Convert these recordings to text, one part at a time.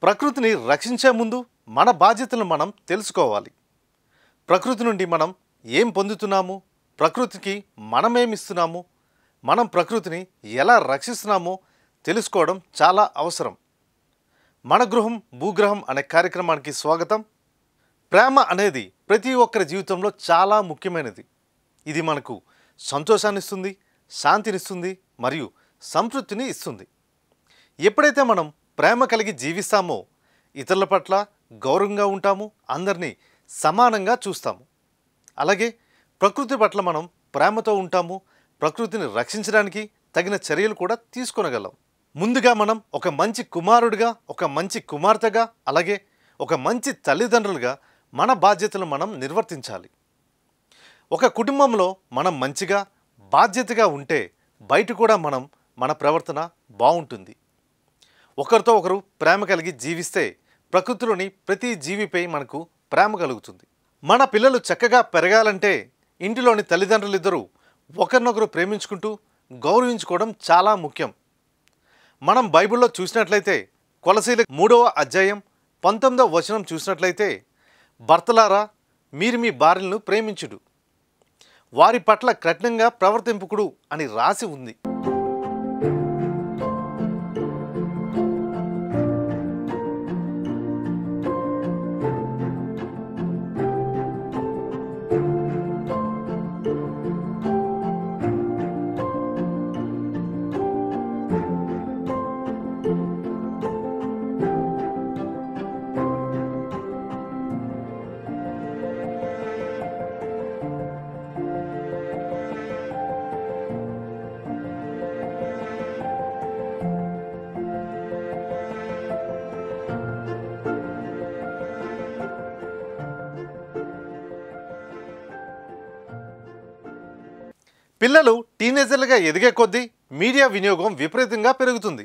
ప్రకృతిని రక్షించే ముందు మన బాధ్యతలను మనం తెలుసుకోవాలి. ప్రకృతి నుండి మనం ఏం పొందుతున్నాము, ప్రకృతికి మనమేమిస్తున్నాము, మనం ప్రకృతిని ఎలా రక్షిస్తున్నామో తెలుసుకోవడం చాలా అవసరం. మన గృహం భూగ్రహం అనే కార్యక్రమానికి స్వాగతం. ప్రేమ అనేది ప్రతి ఒక్కరి జీవితంలో చాలా ముఖ్యమైనది. ఇది మనకు సంతోషాన్ని ఇస్తుంది, శాంతినిస్తుంది మరియు సంతృప్తిని ఇస్తుంది. ఎప్పుడైతే మనం ప్రేమ కలిగి జీవిస్తామో ఇతరుల పట్ల గౌరవంగా ఉంటాము, అందరినీ సమానంగా చూస్తాము. అలాగే ప్రకృతి పట్ల మనం ప్రేమతో ఉంటాము, ప్రకృతిని రక్షించడానికి తగిన చర్యలు కూడా తీసుకొనగలం. ముందుగా మనం ఒక మంచి కుమారుడిగా, ఒక మంచి కుమార్తెగా, అలాగే ఒక మంచి తల్లిదండ్రులుగా మన బాధ్యతలు మనం నిర్వర్తించాలి. ఒక కుటుంబంలో మనం మంచిగా బాధ్యతగా ఉంటే బయట కూడా మన ప్రవర్తన బాగుంటుంది. ఒకరితో ఒకరు ప్రేమ కలిగి జీవిస్తే ప్రకృతిలోని ప్రతి జీవిపై మనకు ప్రేమ కలుగుతుంది. మన పిల్లలు చక్కగా పెరగాలంటే ఇంటిలోని తల్లిదండ్రులిద్దరూ ఒకరినొకరు ప్రేమించుకుంటూ గౌరవించుకోవడం చాలా ముఖ్యం. మనం బైబిల్లో చూసినట్లయితే కొలసీల 3వ అధ్యాయం 19వ వచనం చూసినట్లయితే, భర్తలారా మీరు మీ భార్యలను ప్రేమించుడు, వారి పట్ల కఠినంగా ప్రవర్తింపుకుడు అని రాసి ఉంది. పిల్లలు టీనేజర్లుగా ఎదిగే కొద్దీ మీడియా వినియోగం విపరీతంగా పెరుగుతుంది.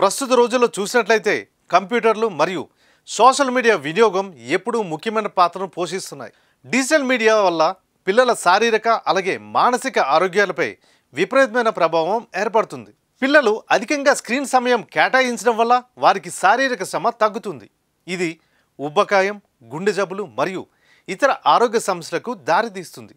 ప్రస్తుత రోజుల్లో చూసినట్లయితే కంప్యూటర్లు మరియు సోషల్ మీడియా వినియోగం ఎప్పుడూ ముఖ్యమైన పాత్రను పోషిస్తున్నాయి. డిజిటల్ మీడియా వల్ల పిల్లల శారీరక అలాగే మానసిక ఆరోగ్యాలపై విపరీతమైన ప్రభావం ఏర్పడుతుంది. పిల్లలు అధికంగా స్క్రీన్ సమయం కేటాయించడం వల్ల వారికి శారీరక శ్రమ తగ్గుతుంది. ఇది ఉబ్బకాయం, గుండె జబ్బులు మరియు ఇతర ఆరోగ్య సమస్యలకు దారితీస్తుంది.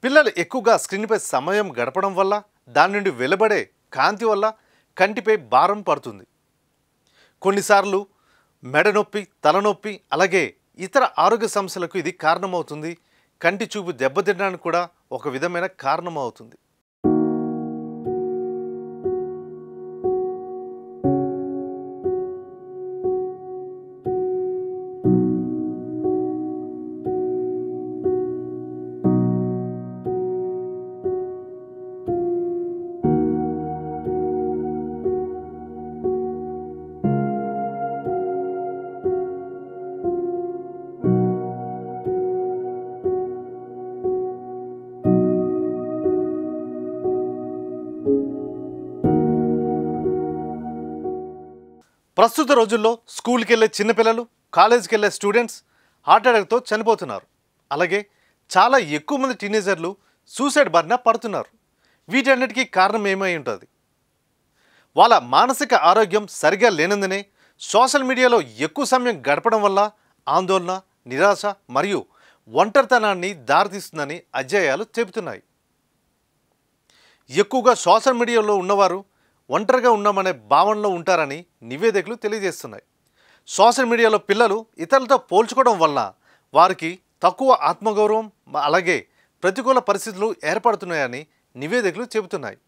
పిల్లలు ఎక్కువగా స్క్రీన్పై సమయం గడపడం వల్ల దాని నుండి వెలువడే కాంతి వల్ల కంటిపై భారం పడుతుంది. కొన్నిసార్లు మెడ నొప్పి, తలనొప్పి అలాగే ఇతర ఆరోగ్య సమస్యలకు ఇది కారణమవుతుంది. కంటి చూపు దెబ్బతినడానికి కూడా ఒక విధమైన కారణమవుతుంది. ప్రస్తుత రోజుల్లో స్కూల్కి వెళ్ళే చిన్నపిల్లలు, కాలేజీకి వెళ్ళే స్టూడెంట్స్ హార్ట్ అటాక్తో చనిపోతున్నారు. అలాగే చాలా ఎక్కువ మంది టీనేజర్లు సూసైడ్ బారిన పడుతున్నారు. వీటన్నిటికీ కారణం ఏమై ఉంటుంది? వాళ్ళ మానసిక ఆరోగ్యం సరిగా లేనందునే సోషల్ మీడియాలో ఎక్కువ సమయం గడపడం వల్ల ఆందోళన, నిరాశ మరియు ఒంటరితనాన్ని దారితీస్తుందని అధ్యయనాలు చెబుతున్నాయి. ఎక్కువగా సోషల్ మీడియాలో ఉన్నవారు ఒంటరిగా ఉన్నామనే భావనలో ఉంటారని నివేదికలు తెలియజేస్తున్నాయి. సోషల్ మీడియాలో పిల్లలు ఇతరులతో పోల్చుకోవడం వల్ల వారికి తక్కువ ఆత్మగౌరవం అలాగే ప్రతికూల పరిస్థితులు ఏర్పడుతున్నాయని నివేదికలు చెబుతున్నాయి.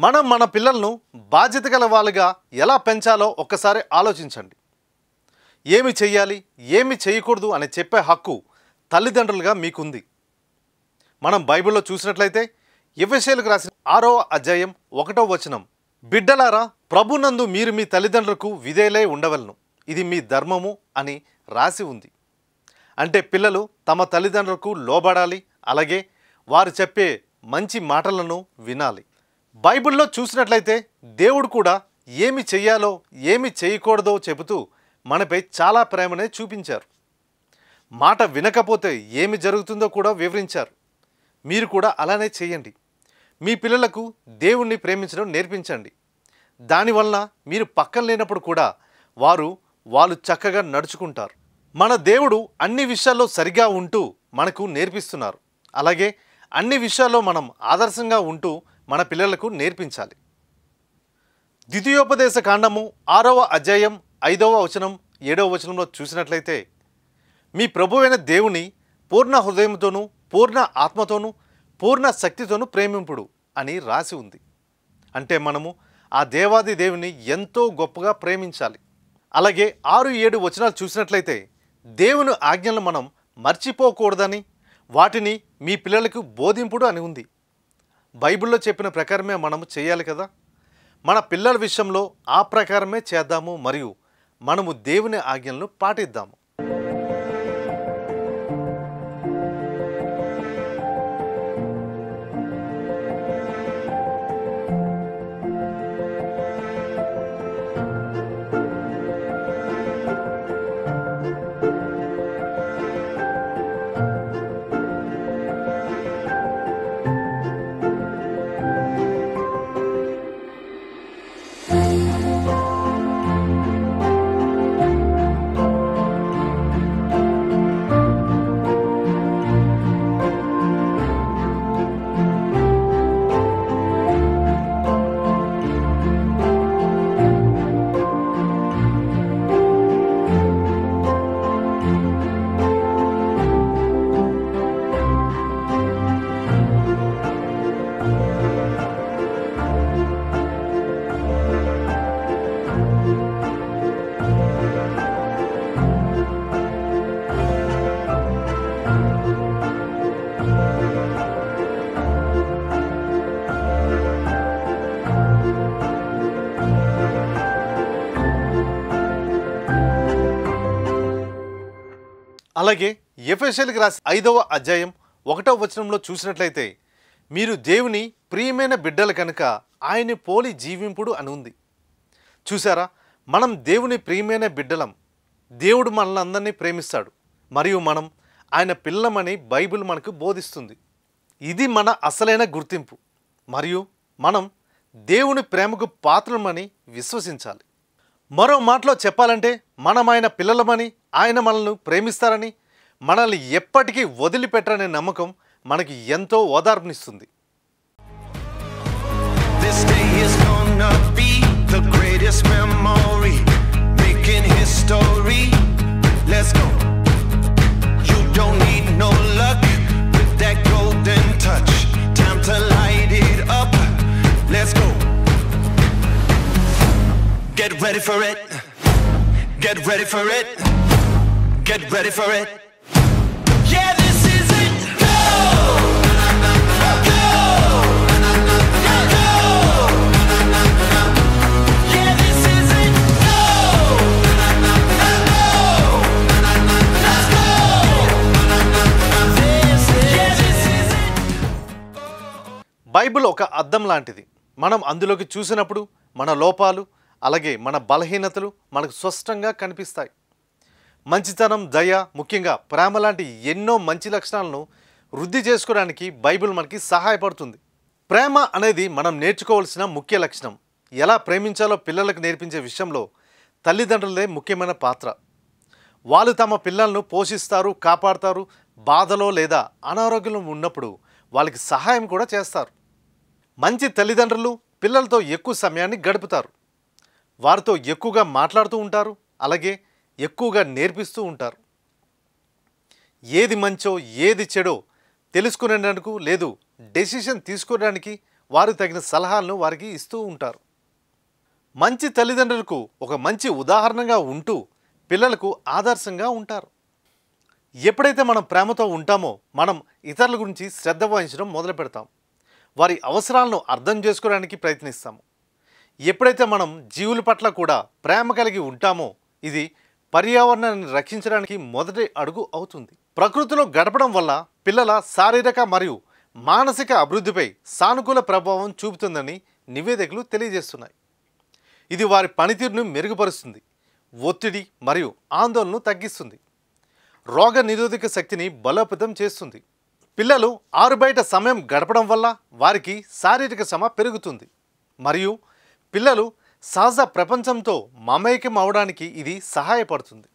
మనం మన పిల్లలను బాధ్యత గల వాళ్ళుగా ఎలా పెంచాలో ఒక్కసారి ఆలోచించండి. ఏమి చెయ్యాలి, ఏమి చేయకూడదు అని చెప్పే హక్కు తల్లిదండ్రులుగా మీకుంది. మనం బైబిల్లో చూసినట్లయితే ఎఫెసీయులకు రాసిన 6వ అధ్యాయం 1వ వచనం, బిడ్డలారా ప్రభునందు మీరు మీ తల్లిదండ్రులకు విధేయులై ఉండవలను, ఇది మీ ధర్మము అని రాసి ఉంది. అంటే పిల్లలు తమ తల్లిదండ్రులకు లోబడాలి, అలాగే వారు చెప్పే మంచి మాటలను వినాలి. బైబిల్లో చూసినట్లయితే దేవుడు కూడా ఏమి చెయ్యాలో ఏమి చేయకూడదో చెబుతూ మనపై చాలా ప్రేమనే చూపించారు. మాట వినకపోతే ఏమి జరుగుతుందో కూడా వివరించారు. మీరు కూడా అలానే చేయండి. మీ పిల్లలకు దేవుణ్ణి ప్రేమించడం నేర్పించండి. దానివల్ల మీరు పక్కన లేనప్పుడు కూడా వాళ్ళు చక్కగా నడుచుకుంటారు. మన దేవుడు అన్ని విషయాల్లో సరిగా ఉంటూ మనకు నేర్పిస్తున్నారు. అలాగే అన్ని విషయాల్లో మనం ఆదర్శంగా ఉంటూ మన పిల్లలకు నేర్పించాలి. ద్వితీయోపదేశ కాండము 6వ అధ్యాయం 5వ వచనం 7వ వచనంలో చూసినట్లయితే, మీ ప్రభువైన దేవుని పూర్ణ హృదయంతోనూ పూర్ణ ఆత్మతోనూ పూర్ణ శక్తితోనూ ప్రేమింపుడు అని రాసి ఉంది. అంటే మనము ఆ దేవాది దేవుని ఎంతో గొప్పగా ప్రేమించాలి. అలాగే 6-7 వచనాలు చూసినట్లయితే దేవుని ఆజ్ఞలను మనం మర్చిపోకూడదని, వాటిని మీ పిల్లలకు బోధింపుడు అని ఉంది. బైబిల్లో చెప్పిన ప్రకారమే మనము చేయాలి కదా. మన పిల్లల విషయంలో ఆ ప్రకారమే చేద్దాము, మరియు మనము దేవుని ఆజ్ఞలను పాటిద్దాము. అలాగే ఎఫెసీయులకు రాసిన 5వ అధ్యాయం 1వ వచనంలో చూసినట్లయితే, మీరు దేవుని ప్రియమైన బిడ్డలు కనుక ఆయన్ని పోలి జీవింపుడు అని ఉంది. చూసారా, మనం దేవుని ప్రియమైన బిడ్డలం. దేవుడు మనల్ని అందరినీ ప్రేమిస్తాడు, మరియు మనం ఆయన పిల్లమని బైబిల్ మనకు బోధిస్తుంది. ఇది మన అసలైన గుర్తింపు, మరియు మనం దేవుని ప్రేమకు పాత్రమని విశ్వసించాలి. మరో మాటలో చెప్పాలంటే మనం ఆయన పిల్లలమని, ఆయన మనల్ని ప్రేమిస్తారని, మనల్ని ఎప్పటికీ వదిలిపెట్టరనే నమ్మకం మనకి ఎంతో ఓదార్పునిస్తుంది. This day is gonna be the greatest memory, making history. Let's go. You don't need no luck with that golden touch. Time to light it up. Let's go. Get ready for it. Get ready for it. Get ready for it. Yeah, this is it. Go! Go! Go! Yeah, this is it. Go! Go! Let's go! This is it. Bible ఒక అద్దం లాంటిది. మనం అందులోకి చూసినప్పుడు మన లోపాలు, అలాగే మన బలహీనతలు మనకు స్పష్టంగా కనిపిస్తాయి. మంచితనం, దయ, ముఖ్యంగా ప్రేమ లాంటి ఎన్నో మంచి లక్షణాలను వృద్ధి చేసుకోవడానికి బైబిల్ మనకి సహాయపడుతుంది. ప్రేమ అనేది మనం నేర్చుకోవాల్సిన ముఖ్య లక్షణం. ఎలా ప్రేమించాలో పిల్లలకు నేర్పించే విషయంలో తల్లిదండ్రులదే ముఖ్యమైన పాత్ర. వాళ్ళు తమ పిల్లలను పోషిస్తారు, కాపాడతారు. బాధలో లేదా అనారోగ్యంలో ఉన్నప్పుడు వాళ్ళకి సహాయం కూడా చేస్తారు. మంచి తల్లిదండ్రులు పిల్లలతో ఎక్కువ సమయాన్ని గడుపుతారు. వారితో ఎక్కువగా మాట్లాడుతూ ఉంటారు, అలాగే ఎక్కువగా నేర్పిస్తూ ఉంటారు. ఏది మంచో ఏది చెడో తెలుసుకునేందుకు, లేదు డెసిషన్ తీసుకోవడానికి వారు తగిన సలహాలను వారికి ఇస్తూ ఉంటారు. మంచి తల్లిదండ్రులకు ఒక మంచి ఉదాహరణగా ఉంటూ పిల్లలకు ఆదర్శంగా ఉంటారు. ఎప్పుడైతే మనం ప్రేమతో ఉంటామో మనం ఇతరుల గురించి శ్రద్ధ వహించడం మొదలు పెడతాం. వారి అవసరాలను అర్థం చేసుకోవడానికి ప్రయత్నిస్తాము. ఎప్పుడైతే మనం జీవుల పట్ల కూడా ప్రేమ కలిగి ఉంటామో ఇది పర్యావరణాన్ని రక్షించడానికి మొదటి అడుగు అవుతుంది. ప్రకృతిలో గడపడం వల్ల పిల్లల శారీరక మరియు మానసిక అభివృద్ధిపై సానుకూల ప్రభావం చూపుతుందని నివేదికలు తెలియజేస్తున్నాయి. ఇది వారి పనితీరును మెరుగుపరుస్తుంది, ఒత్తిడి మరియు ఆందోళనను తగ్గిస్తుంది, రోగ నిరోధక శక్తిని బలోపేతం చేస్తుంది. పిల్లలు ఆరుబయట సమయం గడపడం వల్ల వారికి శారీరక శ్రమ పెరుగుతుంది మరియు పిల్లలు సహజ ప్రపంచంతో మమేకం అవడానికి ఇది సహాయపడుతుంది.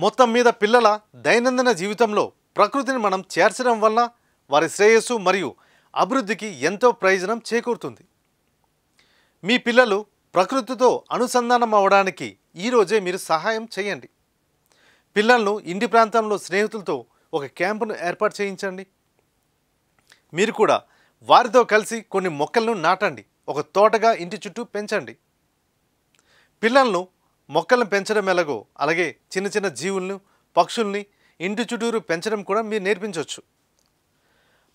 మొత్తం మీద పిల్లల దైనందిన జీవితంలో ప్రకృతిని మనం చేర్చడం వల్ల వారి శ్రేయస్సు మరియు అభివృద్ధికి ఎంతో ప్రయోజనం చేకూరుతుంది. మీ పిల్లలు ప్రకృతితో అనుసంధానం అవ్వడానికి ఈరోజే మీరు సహాయం చేయండి. పిల్లలను ఇంటి ప్రాంతంలో స్నేహితులతో ఒక క్యాంపును ఏర్పాటు చేయించండి. మీరు కూడా వారితో కలిసి కొన్ని మొక్కలను నాటండి. ఒక తోటగా ఇంటి చుట్టూ పెంచండి. పిల్లలను మొక్కలను పెంచడం ఎలాగో అలాగే చిన్న చిన్న జీవులను, పక్షుల్ని ఇంటి చుట్టూరు పెంచడం కూడా మీరు నేర్పించవచ్చు.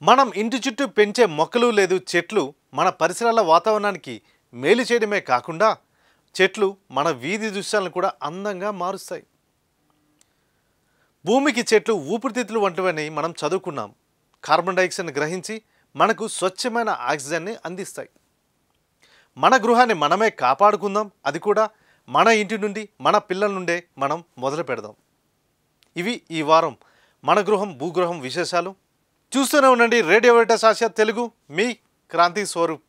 మనం ఇంటి చుట్టూ పెంచే మొక్కలు లేదు చెట్లు మన పరిసరాల వాతావరణానికి మేలు చేయడమే కాకుండా చెట్లు మన వీధి దృశ్యాలను కూడా అందంగా మారుస్తాయి. భూమికి చెట్లు ఊపిరితిత్తులు వంటివని మనం చదువుకున్నాం. కార్బన్ డైఆక్సైడ్ని గ్రహించి మనకు స్వచ్ఛమైన ఆక్సిజన్ని అందిస్తాయి. మన గృహాన్ని మనమే కాపాడుకుందాం. అది కూడా మన ఇంటి నుండి, మన పిల్లల నుండే మనం మొదలు పెడదాం. ఇవి ఈ వారం మన గృహం భూగృహం విశేషాలు. చూస్తూనే ఉండండి రేడియో వెరిటాస్ ఆసియా తెలుగు. మీ క్రాంతి స్వరూప్.